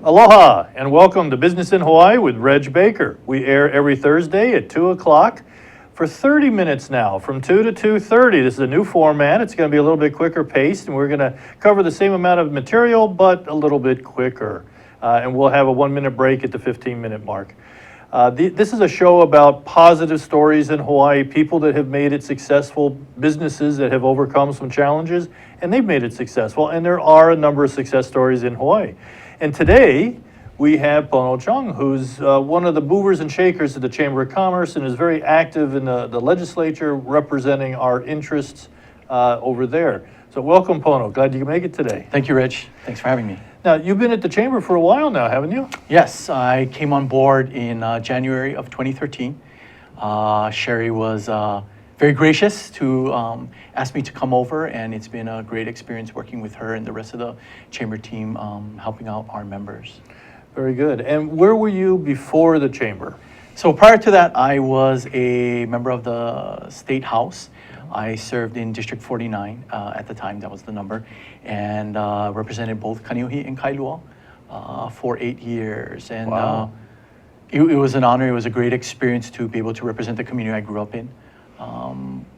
Aloha and welcome to Business in Hawaii with Reg Baker. We air every Thursday at 2 o'clock for 30 minutes now, from 2 to 2:30. This is a new format. It's going to be a little bit quicker paced, and we're going to cover the same amount of material, but a little bit quicker. And we'll have a 1-minute break at the 15-minute mark. This is a show about positive stories in Hawaii, people that have made it successful, businesses that have overcome some challenges, and they've made it successful. And there are a number of success stories in Hawaii. And today, we have Pono Chong, who's one of the movers and shakers of the Chamber of Commerce and is very active in the legislature representing our interests over there. So welcome, Pono. Glad you could make it today. Thank you, Rich. Thanks for having me. Now, you've been at the Chamber for a while now, haven't you? Yes, I came on board in January of 2013. Sherry was very gracious to ask me to come over, and it's been a great experience working with her and the rest of the Chamber team, helping out our members. Very good. And where were you before the Chamber? So prior to that, I was a member of the State House. I served in District 49 at the time, that was the number, and represented both Kaneohe and Kailua for 8 years. And wow. It was an honor. It was a great experience to be able to represent the community I grew up in.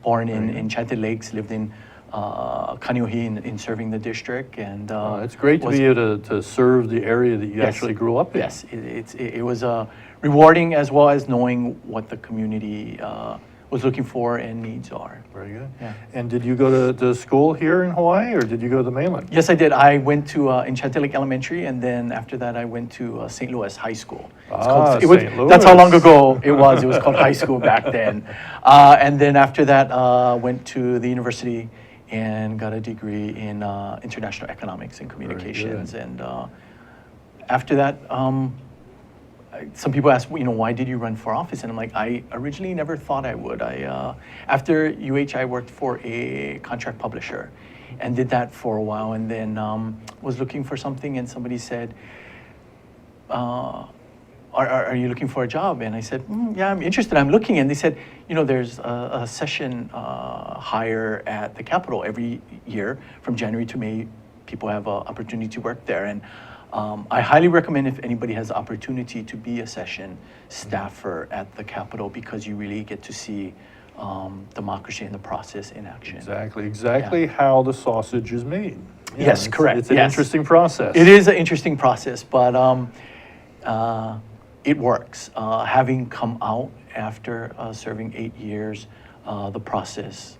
Born in Enchanted Lakes, lived in Kaneohe in serving the district, and it's great to be able to serve the area that you yes, actually grew up in. Yes, it was rewarding, as well as knowing what the community was looking for and needs are. Very good. Yeah. And did you go to school here in Hawaii, or did you go to the mainland? Yes, I did. I went to Enchanted Lake Elementary, and then after that I went to St. Louis High School. St. Louis. That's how long ago it was. It was called high school back then. And then after that, went to the university and got a degree in international economics and communications. And after that, some people ask, why did you run for office? And I'm like, I originally never thought I would. After UH, I worked for a contract publisher and did that for a while, and then was looking for something, and somebody said, are you looking for a job? And I said, yeah, I'm interested, I'm looking. And they said, there's a session hire at the Capitol every year from January to May. People have an opportunity to work there. And I highly recommend if anybody has the opportunity to be a session staffer at the Capitol, because you really get to see democracy and the process in action. Exactly how the sausage is made. Yeah, yes, correct. It's an interesting process. It is an interesting process, but it works. Having come out after serving 8 years, the process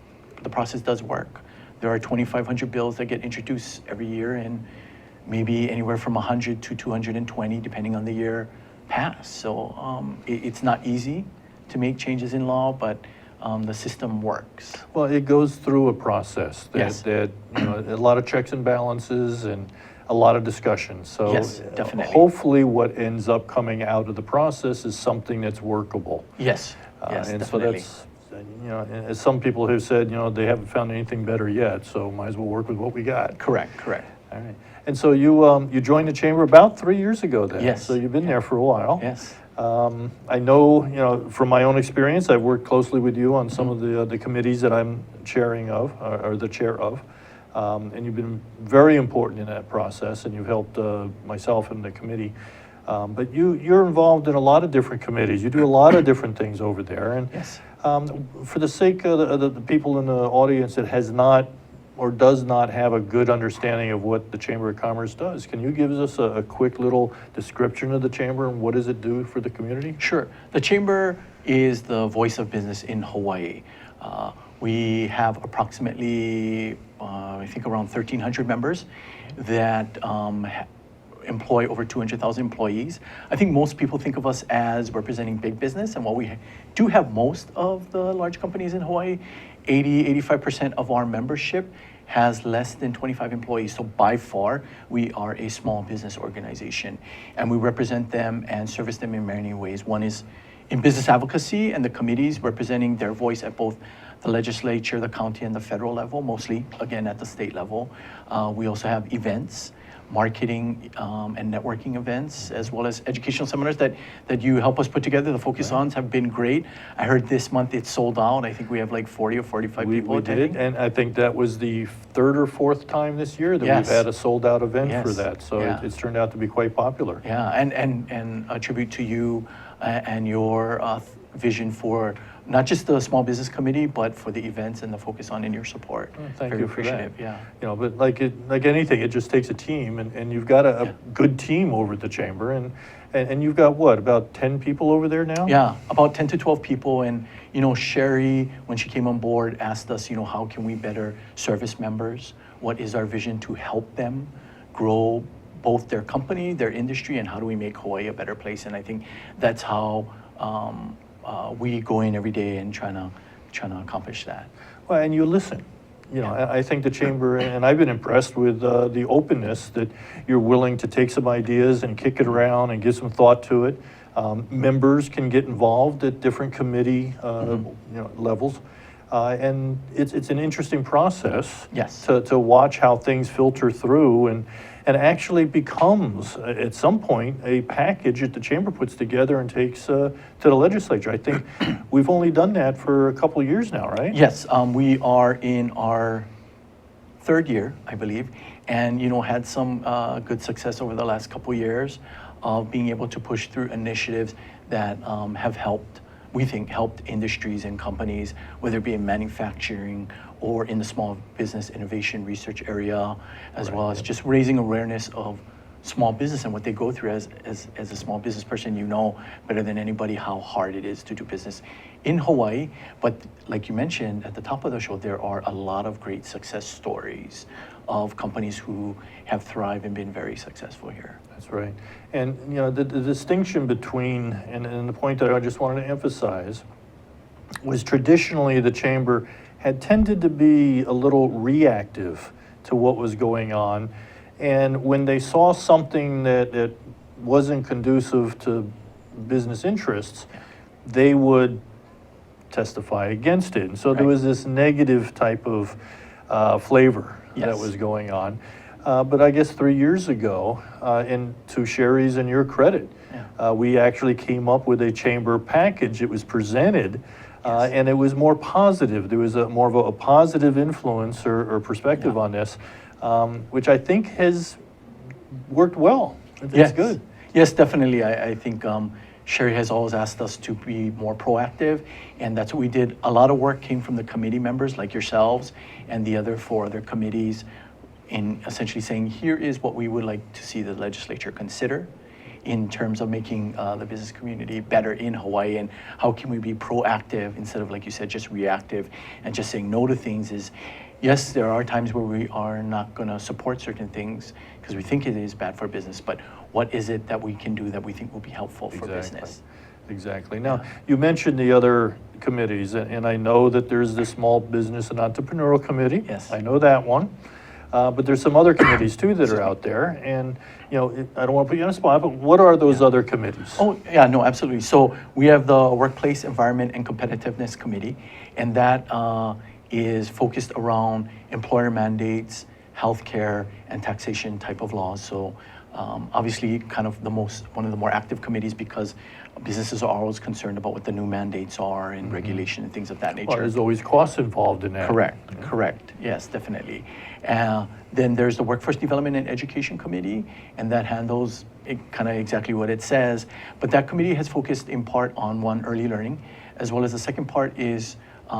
does work. There are 2,500 bills that get introduced every year, and maybe anywhere from 100 to 220, depending on the year, pass. So it's not easy to make changes in law, but the system works. Well, it goes through a process that a lot of checks and balances and a lot of discussion. So yes, definitely. Hopefully what ends up coming out of the process is something that's workable. Yes, yes, and definitely. So that's, as some people have said, they haven't found anything better yet, so might as well work with what we got. Correct. All right. And so you joined the Chamber about 3 years ago then. Yes. So you've been there for a while. Yes. I know, from my own experience, I've worked closely with you on some of the committees that I'm chairing of, or the chair of. And you've been very important in that process, and you've helped myself and the committee. But you're involved in a lot of different committees. You do a lot of different things over there. And yes. For the sake of the people in the audience that has not or does not have a good understanding of what the Chamber of Commerce does, can you give us a quick little description of the Chamber and what does it do for the community? Sure. The Chamber is the voice of business in Hawaii. We have approximately, I think, around 1,300 members that employ over 200,000 employees. I think most people think of us as representing big business, and while we do have most of the large companies in Hawaii, 85% of our membership has less than 25 employees. So by far, we are a small business organization, and we represent them and service them in many ways. One is in business advocacy and the committees representing their voice at both the legislature, the county, and the federal level, mostly, again, at the state level. We also have events marketing and networking events, as well as educational seminars that you help us put together. The focus-ons have been great. I heard this month it's sold out. I think we have like 40 or 45 people We attending. did, and I think that was the third or fourth time this year that Yes. we've had a sold-out event for Yes. that. So Yeah. it's turned out to be quite popular. Yeah, and a tribute to you and your vision for not just the Small Business Committee, but for the events and the focus on in your support. Thank Very you for that. appreciative, yeah. You know, but like anything, it just takes a team, and you've got a Yeah. good team over at the chamber, and you've got what, about 10 people over there now? Yeah, about 10 to 12 people. And, Sherry, when she came on board, asked us, how can we better service members? What is our vision to help them grow both their company, their industry, and how do we make Hawaii a better place? And I think that's how we go in every day and trying to accomplish that. Well, and you listen. I think the chamber, and I've been impressed with the openness that you're willing to take some ideas and kick it around and give some thought to it. Members can get involved at different committee levels. And it's an interesting process. Yes. To watch how things filter through and actually becomes, at some point, a package that the chamber puts together and takes to the legislature. I think we've only done that for a couple of years now, right? Yes, we are in our third year, I believe, and had some good success over the last couple of years of being able to push through initiatives that have helped, we think, helped industries and companies, whether it be in manufacturing or in the small business innovation research area, as well as just raising awareness of small business and what they go through as a small business person. You know better than anybody how hard it is to do business in Hawaii. But like you mentioned at the top of the show, there are a lot of great success stories of companies who have thrived and been very successful here. That's right. And the distinction between, and the point that I just wanted to emphasize, was traditionally the chamber had tended to be a little reactive to what was going on. And when they saw something that wasn't conducive to business interests, they would testify against it. And so there was this negative type of flavor that was going on. But I guess 3 years ago, and to Sherry's and your credit, we actually came up with a chamber package. It was presented, and it was more positive. There was more of a positive influence or perspective on this, which I think has worked well. It's good. Yes, definitely. I think Sherry has always asked us to be more proactive, and that's what we did. A lot of work came from the committee members like yourselves and the other 4 other committees in essentially saying, here is what we would like to see the legislature consider in terms of making the business community better in Hawaii, and how can we be proactive instead of, like you said, just reactive and just saying no to things. Is yes, there are times where we are not going to support certain things because we think it is bad for business, but what is it that we can do that we think will be helpful for business? Exactly. Now, you mentioned the other committees, and I know that there's the Small Business and Entrepreneurial Committee. Yes. I know that one. But there's some other committees too that are out there, and I don't want to put you on a spot, but what are those other committees? Oh, yeah, no, absolutely. So we have the Workplace Environment and Competitiveness Committee, and that is focused around employer mandates, healthcare, and taxation type of laws. So obviously kind of one of the more active committees because businesses are always concerned about what the new mandates are and regulation and things of that nature. Well, there's always costs involved in that. Correct. Yes, definitely. Then there's the Workforce Development and Education Committee, and that handles kind of exactly what it says. But that committee has focused in part on early learning, as well as the second part is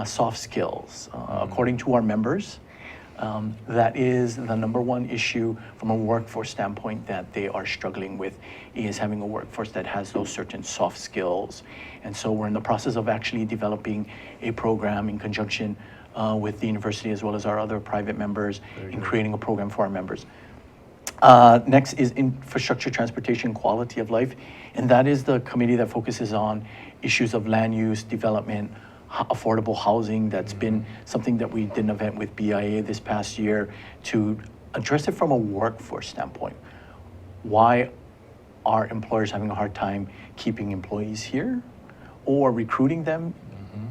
soft skills. According to our members, that is the number one issue from a workforce standpoint that they are struggling with, is having a workforce that has those certain soft skills. And so we're in the process of actually developing a program in conjunction with the university as well as our other private members in creating a program for our members. Next is infrastructure, transportation, quality of life, and that is the committee that focuses on issues of land use, development, affordable housing. That's been something that we did an event with BIA this past year to address it from a workforce standpoint. Why are employers having a hard time keeping employees here or recruiting them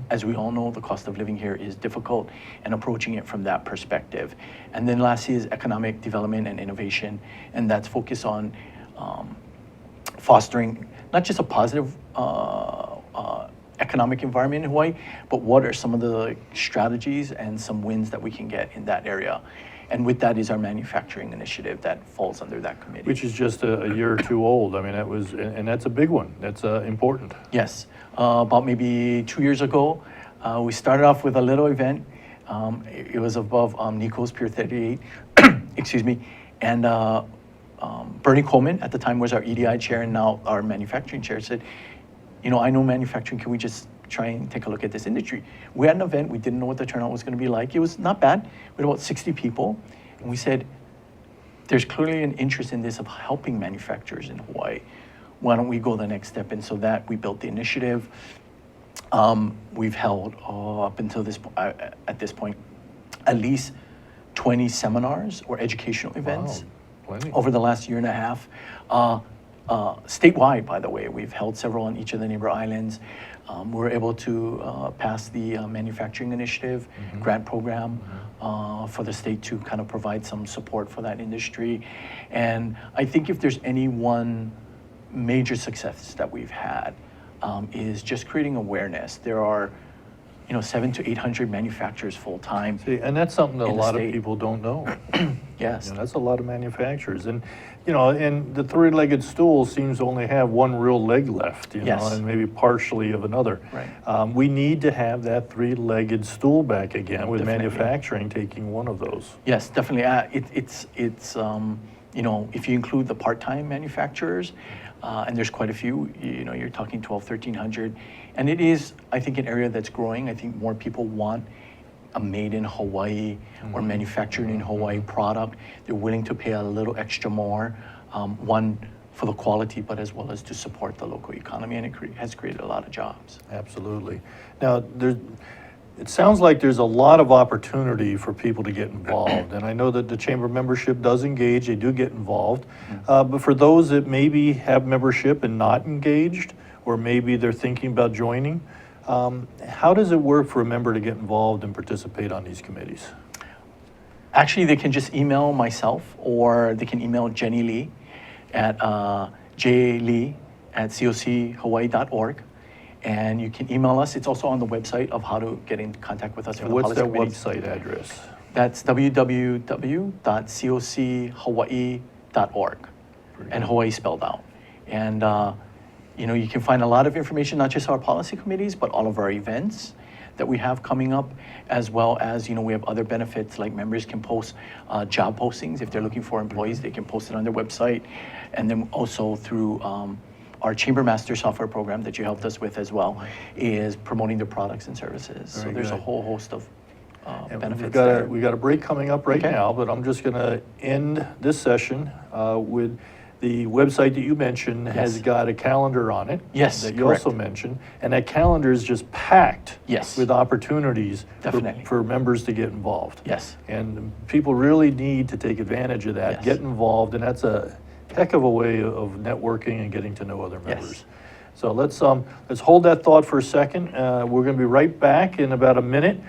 as we all know, the cost of living here is difficult, and approaching it from that perspective. And then lastly is economic development and innovation, and that's focused on fostering not just a positive economic environment in Hawaii, but what are some of the strategies and some wins that we can get in that area. And with that is our manufacturing initiative that falls under that committee. Which is just a year or two old. I mean, that was, and that's a big one. That's important. Yes. About maybe 2 years ago, we started off with a little event. It was above Nico's Pier 38, excuse me. And Bernie Coleman at the time was our EDI chair and now our manufacturing chair said, you know, I know manufacturing, can we just try and take a look at this industry? We had an event, we didn't know what the turnout was gonna be like. It was not bad. We had about 60 people. And we said, there's clearly an interest in this of helping manufacturers in Hawaii. Why don't we go the next step? And so that we built the initiative. We've held up until this at this point, at least 20 seminars or educational events over the last year and a half. Statewide, by the way, we've held several on each of the neighbor islands. We were able to pass the manufacturing initiative grant program for the state to kind of provide some support for that industry. And I think if there's any one major success that we've had is just creating awareness. There are, 700 to 800 manufacturers full time. See, and that's something that a lot of people don't know. Yes. That's a lot of manufacturers. And, and the three-legged stool seems to only have one real leg left, Yes. and maybe partially of another. Right. We need to have that three-legged stool back again with Definitely. Manufacturing taking one of those. Yes, definitely. It's if you include the part-time manufacturers, and there's quite a few, you're talking 1,300. And it is, I think, an area that's growing. I think more people want a made in Hawaii or manufactured in Hawaii product. They're willing to pay a little extra more, one, for the quality, but as well as to support the local economy, and it has created a lot of jobs. Absolutely. Now, it sounds like there's a lot of opportunity for people to get involved, and I know that the Chamber membership does engage, they do get involved, but for those that maybe have membership and not engaged, or maybe they're thinking about joining, how does it work for a member to get involved and participate on these committees? Actually, they can just email myself, or they can email Jenny Lee at jlee@cochawaii.org. And you can email us. It's also on the website of how to get in contact with us for the What's policy that committees. website address? That's www.cochawaii.org, and Hawaii spelled out. And you can find a lot of information, not just our policy committees, but all of our events that we have coming up, as well as, we have other benefits, like members can post job postings. If they're looking for employees, they can post it on their website. And then also through our Chamber Master software program that you helped us with as well, is promoting their products and services. So there's a whole host of benefits there. We've got a break coming up right Okay. now, but I'm just going to end this session with the website that you mentioned has Yes. got a calendar on it. Yes, That you correct. also mentioned. And that calendar is just packed Yes. with opportunities Definitely. for members to get involved. Yes. And people really need to take advantage of that, Yes. get involved, and that's a heck of a way of networking and getting to know other Yes. members. So let's hold that thought for a second. We're going to be right back in about a minute.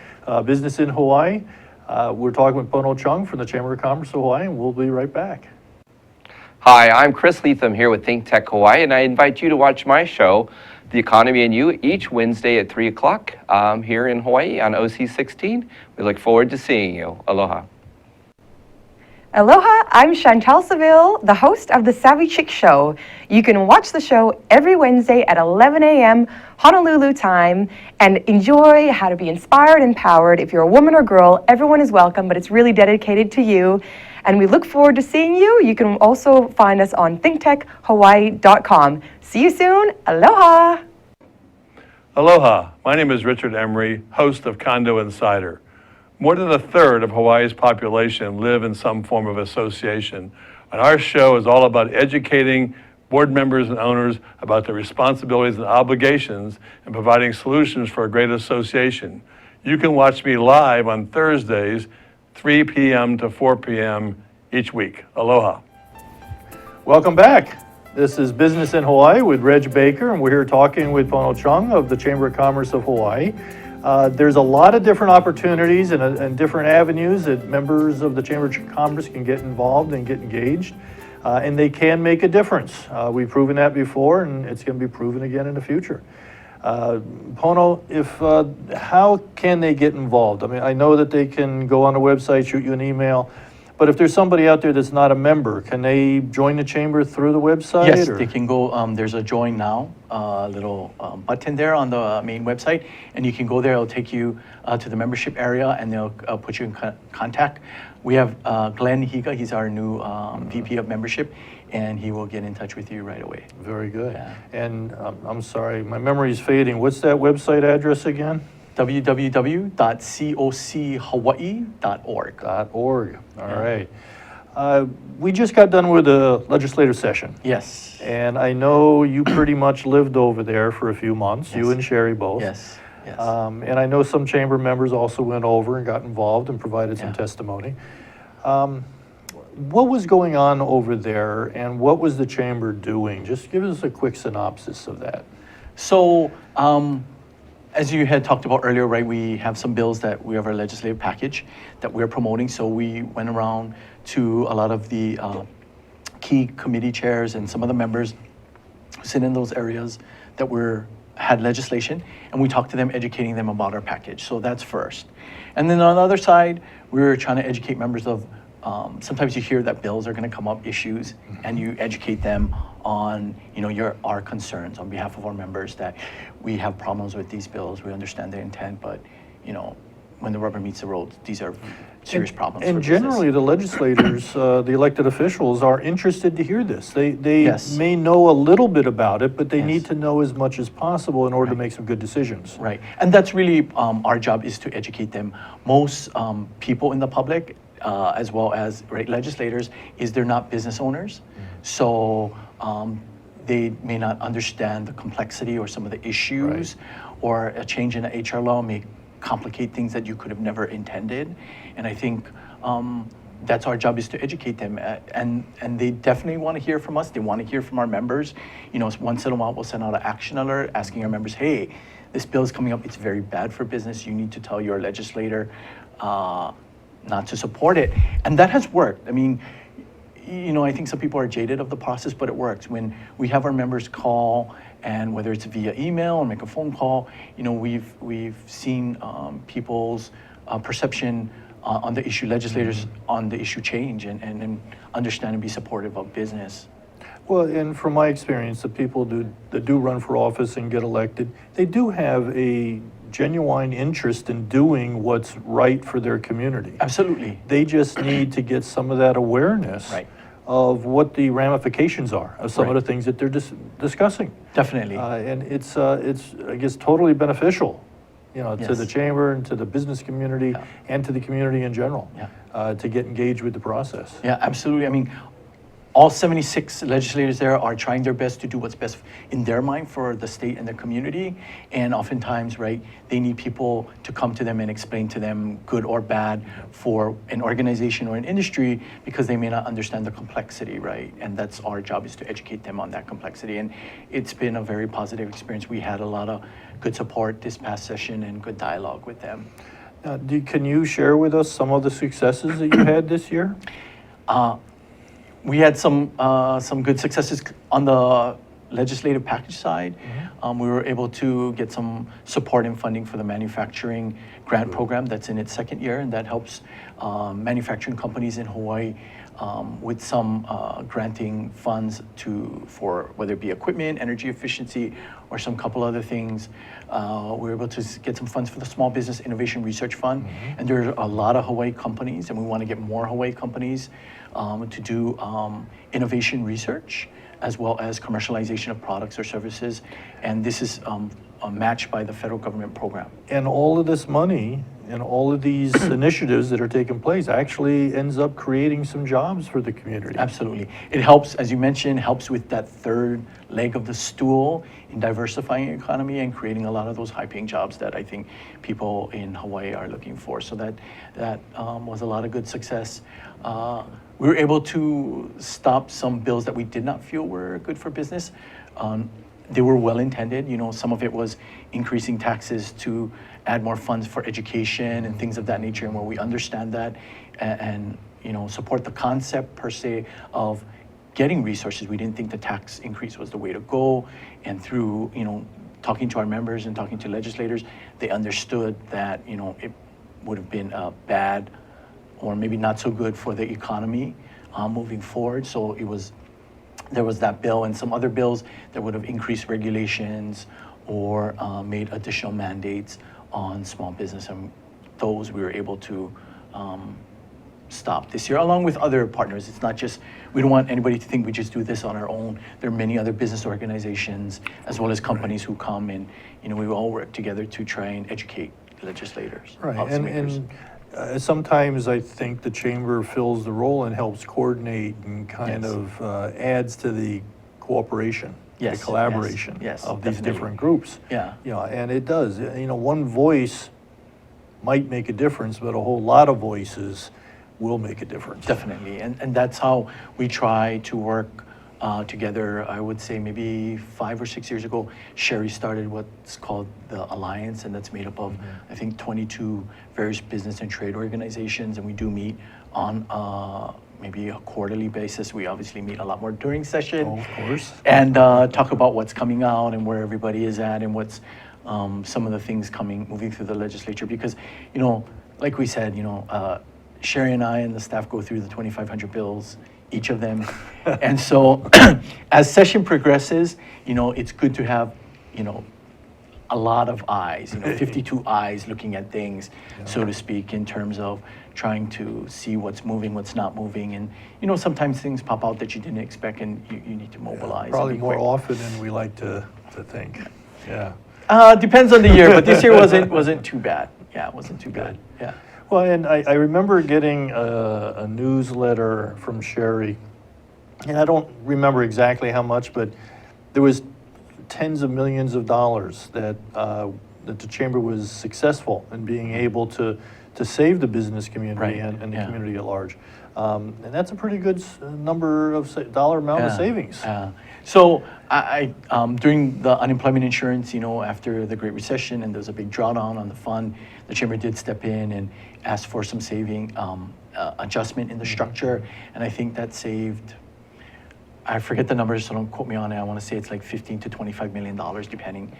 Business in Hawaii. We're talking with Pono Chong from the Chamber of Commerce of Hawaii, and we'll be right back. Hi, I'm Chris Leatham here with Think Tech Hawaii, and I invite you to watch my show, The Economy and You, each Wednesday at 3 o'clock here in Hawaii on OC 16. We look forward to seeing you. Aloha. Aloha, I'm Chantal Seville, the host of The Savvy Chick Show. You can watch the show every Wednesday at 11 a.m. Honolulu time and enjoy how to be inspired and empowered. If you're a woman or girl, everyone is welcome, but it's really dedicated to you. And we look forward to seeing you. You can also find us on thinktechhawaii.com. See you soon. Aloha. Aloha, my name is Richard Emery, host of Condo Insider. More than a third of Hawaii's population live in some form of association, and our show is all about educating board members and owners about their responsibilities and obligations and providing solutions for a great association. You can watch me live on Thursdays, 3 p.m. to 4 p.m. each week. Aloha. Welcome back. This is Business in Hawaii with Reg Baker, and we're here talking with Pono Chong of the Chamber of Commerce of Hawaii. There's a lot of different opportunities and different avenues that members of the Chamber of Commerce can get involved and get engaged, and they can make a difference. We've proven that before, and it's going to be proven again in the future. Pono, how can they get involved? I mean, I know that they can go on the website, shoot you an email, but if there's somebody out there that's not a member, can they join the chamber through the website? Yes, or? they can go, there's a join now little button there on the main website, and you can go there. It'll take you to the membership area, and they'll put you in contact. We have Glenn Higa, he's our new VP of membership, and he will get in touch with you right away. Very good. Yeah. And I'm sorry, my memory's fading. What's that website address again? www.cochawaii.org. .org. All right. We just got done with a legislative session. Yes. And I know you pretty much lived over there for a few months, you Yes. and Sherry both. Yes. Yes. And I know some chamber members also went over and got involved and provided some Yeah. testimony. What was going on over there, and what was the chamber doing? Just give us a quick synopsis of that. So, as you had talked about earlier, right, we have some bills that we have our legislative package that we're promoting. So we went around to a lot of the key committee chairs and some of the members who sit in those areas that had legislation, and we talked to them, educating them about our package. So that's first. And then on the other side, we're trying to educate members of, sometimes you hear that bills are gonna come up, issues, and you educate them on, our concerns on behalf of our members, that we have problems with these bills, we understand their intent, but, when the rubber meets the road, these are serious problems for And business. generally, the legislators, the elected officials, are interested to hear this. They Yes. may know a little bit about it, but they Yes. need to know as much as possible in order to make some good decisions. Right, and that's really our job, is to educate them. Most people in the public, as well as legislators, they're not business owners, so they may not understand the complexity or some of the issues, or a change in the HR law may complicate things that you could have never intended. And I think that's our job, is to educate them, and they definitely want to hear from us. They want to hear from our members. Once in a while we'll send out an action alert asking our members, hey, this bill is coming up, it's very bad for business, you need to tell your legislator not to support it. And that has worked. I mean, I think some people are jaded of the process, but it works. When we have our members call, and whether it's via email or make a phone call, we've seen people's perception on the issue, legislators on the issue, change, and understand and be supportive of business. Well, and from my experience, the people that do run for office and get elected, they do have a genuine interest in doing what's right for their community. Absolutely. They just need to get some of that awareness Right. of what the ramifications are of some of Right. the things that they're discussing. Definitely. And it's I guess, totally beneficial, to Yes. the chamber and to the business community Yeah. and to the community in general, Yeah. to get engaged with the process. Yeah, absolutely. I mean, all 76 legislators there are trying their best to do what's best in their mind for the state and their community. And oftentimes, they need people to come to them and explain to them, good or bad, for an organization or an industry, because they may not understand the complexity, And that's our job, is to educate them on that complexity. And it's been a very positive experience. We had a lot of good support this past session and good dialogue with them. Can you share with us some of the successes that you had this year? We had some good successes on the legislative package side. We were able to get some support and funding for the manufacturing grant program that's in its second year, and that helps manufacturing companies in Hawaii with some granting funds for whether it be equipment, energy efficiency, or some couple other things. We were able to get some funds for the Small Business Innovation Research Fund, and there are a lot of Hawaii companies, and we want to get more Hawaii companies to do innovation research, as well as commercialization of products or services. And this is matched by the federal government program. And all of this money and all of these initiatives that are taking place actually ends up creating some jobs for the community. Absolutely. It helps, as you mentioned, helps with that third leg of the stool in diversifying the economy and creating a lot of those high-paying jobs that I think people in Hawaii are looking for. So that was a lot of good success. We were able to stop some bills that we did not feel were good for business. They were well-intended. You know, some of it was increasing taxes to add more funds for education and things of that nature, and where we understand that and you know, support the concept per se of getting resources. We didn't think the tax increase was the way to go, and through, you know, talking to our members and talking to legislators, they understood that, you know, it would have been bad or maybe not so good for the economy moving forward. So there was that bill and some other bills that would have increased regulations or made additional mandates on small business, and those we were able to stop this year, along with other partners. It's not just, we don't want anybody to think we just do this on our own. There are many other business organizations as well as companies who come, and you know, we all work together to try and educate legislators, Right, policymakers. and sometimes I think the chamber fills the role and helps coordinate and kind Yes. of adds to the cooperation, Yes, the collaboration yes, of these definitely. different groups. Yeah. You know, and it does. You know, one voice might make a difference, but a whole lot of voices will make a difference. Definitely, and that's how we try to work together. I would say maybe 5 or 6 years ago, Sherry started what's called the Alliance, and that's made up of, I think, 22 various business and trade organizations, and we do meet on maybe a quarterly basis. We obviously meet a lot more during session. Oh, of course. And talk about what's coming out and where everybody is at and what's some of the things moving through the legislature. Because, you know, like we said, you know, Sherry and I and the staff go through the 2,500 bills, each of them. And so as session progresses, you know, it's good to have, you know, a lot of eyes, you know, 52 eyes looking at things, so to speak, in terms of trying to see what's moving, what's not moving. And, you know, sometimes things pop out that you didn't expect, and you need to mobilize. and Probably be more quick. often than we like to think. Yeah. Depends on the year, but this year wasn't too bad. Yeah, it wasn't too bad. Yeah. Well, and I remember getting a newsletter from Sherry, and I don't remember exactly how much, but there was tens of millions of dollars that the chamber was successful in being able to save the business community Right, and the yeah. community at large. And that's a pretty good number of dollar amount of Yeah, savings. yeah. So I during the unemployment insurance, you know, after the Great Recession and there was a big drawdown on the fund, the chamber did step in and ask for some saving adjustment in the structure, and I think that saved, I forget the numbers, so don't quote me on it. I want to say it's like $15 to $25 million, depending.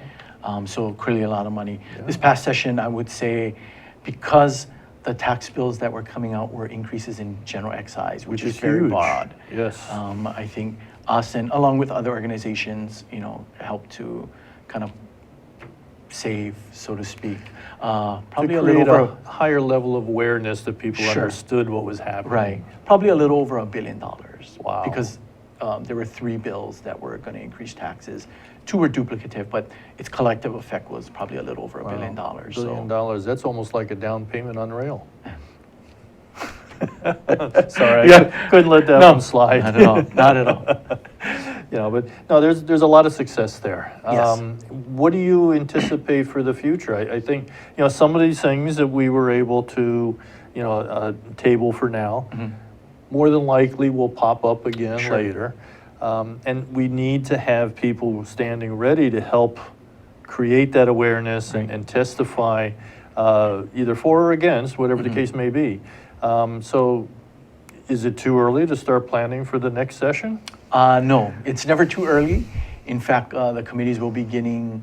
So clearly a lot of money. This past session, I would say, because the tax bills that were coming out were increases in general excise, which is very huge. broad. Yes. I think us and along with other organizations, you know, helped to kind of save, so to speak. Probably to a little create over, a higher level of awareness that people Sure. understood what was happening. right, probably a little over $1 billion. Wow. Because there were 3 bills that were going to increase taxes. 2 were duplicative, but its collective effect was probably a little over $1 billion. $1 So billion, that's almost like a down payment on rail. Sorry, Yeah. couldn't let that No, one slide. not at all, not at all. You know, but no, there's a lot of success there. Yes. What do you anticipate for the future? I think, you know, some of these things that we were able to, you know, table for now, more than likely will pop up again Sure. later. And we need to have people standing ready to help create that awareness and testify either for or against, whatever the case may be. So is it too early to start planning for the next session? No, it's never too early. In fact, the committees will begin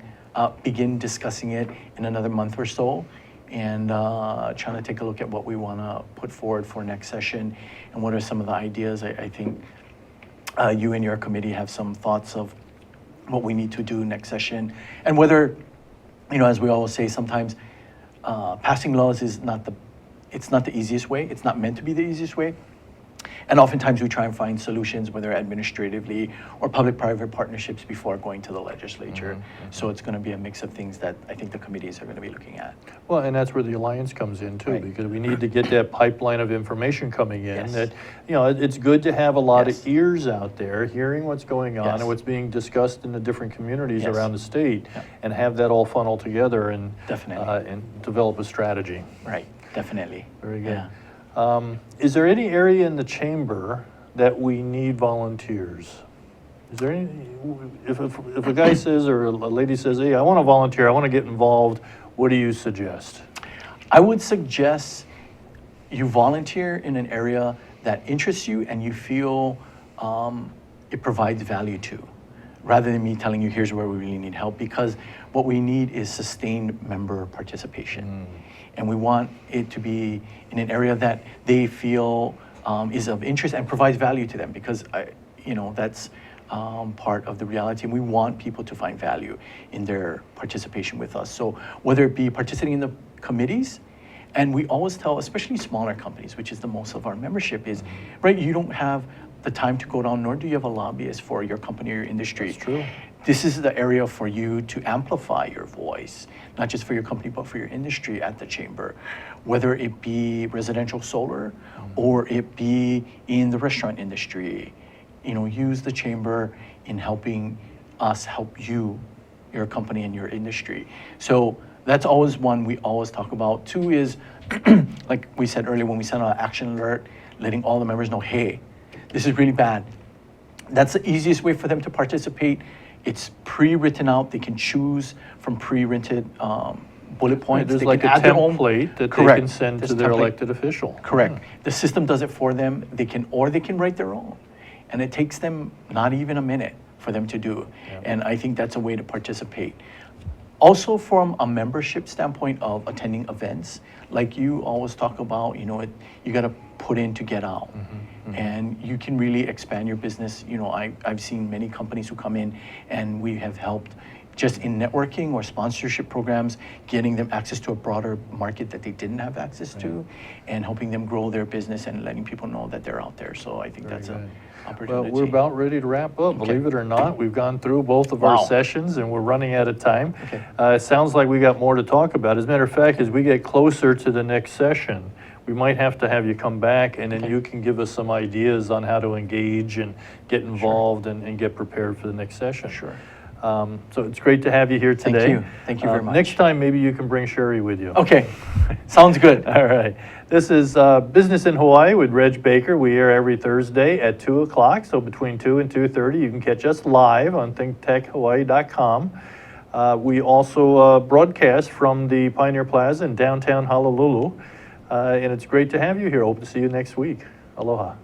discussing it in another month or so, and trying to take a look at what we want to put forward for next session and what are some of the ideas. I think you and your committee have some thoughts of what we need to do next session, and whether, you know, as we always say, sometimes passing laws is not the easiest way. It's not meant to be the easiest way. And oftentimes we try and find solutions, whether administratively or public-private partnerships, before going to the legislature. So it's going to be a mix of things that I think the committees are going to be looking at. Well, and that's where the alliance comes in too, Right. because we need to get that pipeline of information coming in. Yes. That, you know, it's good to have a lot Yes. of ears out there hearing what's going on Yes. and what's being discussed in the different communities Yes. around the state, Yeah. and have that all funnel together and Definitely. and develop a strategy. Right, definitely. Very good. Yeah. Is there any area in the chamber that we need volunteers? Is there any, if a guy says or a lady says, hey, I want to volunteer, I want to get involved, what do you suggest? I would suggest you volunteer in an area that interests you and you feel it provides value to, rather than me telling you here's where we really need help, because what we need is sustained member participation. And we want it to be in an area that they feel is of interest and provides value to them, because that's part of the reality. And we want people to find value in their participation with us. So whether it be participating in the committees, and we always tell, especially smaller companies, which is the most of our membership is, right, you don't have the time to go down, nor do you have a lobbyist for your company or your industry. That's true. This is the area for you to amplify your voice, not just for your company, but for your industry at the chamber, whether it be residential solar or it be in the restaurant industry. Use the chamber in helping us help you, your company and your industry. So that's always one we always talk about. Two is, like we said earlier, when we send out an action alert, letting all the members know, hey, this is really bad. That's the easiest way for them to participate. It's pre-written out. They can choose from pre-written bullet points. There's They like a can add their own- template that they Correct. can send to There's their template. elected official. Correct. The system does it for them. They can write their own. And it takes them not even a minute for them to do. And I think that's a way to participate. Also, from a membership standpoint of attending events, like you always talk about, you got to put in to get out. And you can really expand your business. I've seen many companies who come in and we have helped just in networking or sponsorship programs, getting them access to a broader market that they didn't have access to, and helping them grow their business and letting people know that they're out there. So I think that's good. an Well, opportunity. we're about ready to wrap up. Okay. Believe it or not, we've gone through both of our Wow. sessions and we're running out of time. Okay. It sounds like we got more to talk about. As a matter of fact, as we get closer to the next session, we might have to have you come back and then Okay. you can give us some ideas on how to engage and get involved and get prepared for the next session. Sure. So it's great to have you here Thank today. you. Thank you very much. Next time, maybe you can bring Sherry with you. Okay, sounds good. All right. This is Business in Hawaii with Reg Baker. We air every Thursday at 2 o'clock, so between 2 and 2:30. You can catch us live on thinktechhawaii.com. We also broadcast from the Pioneer Plaza in downtown Honolulu. And it's great to have you here. Hope to see you next week. Aloha.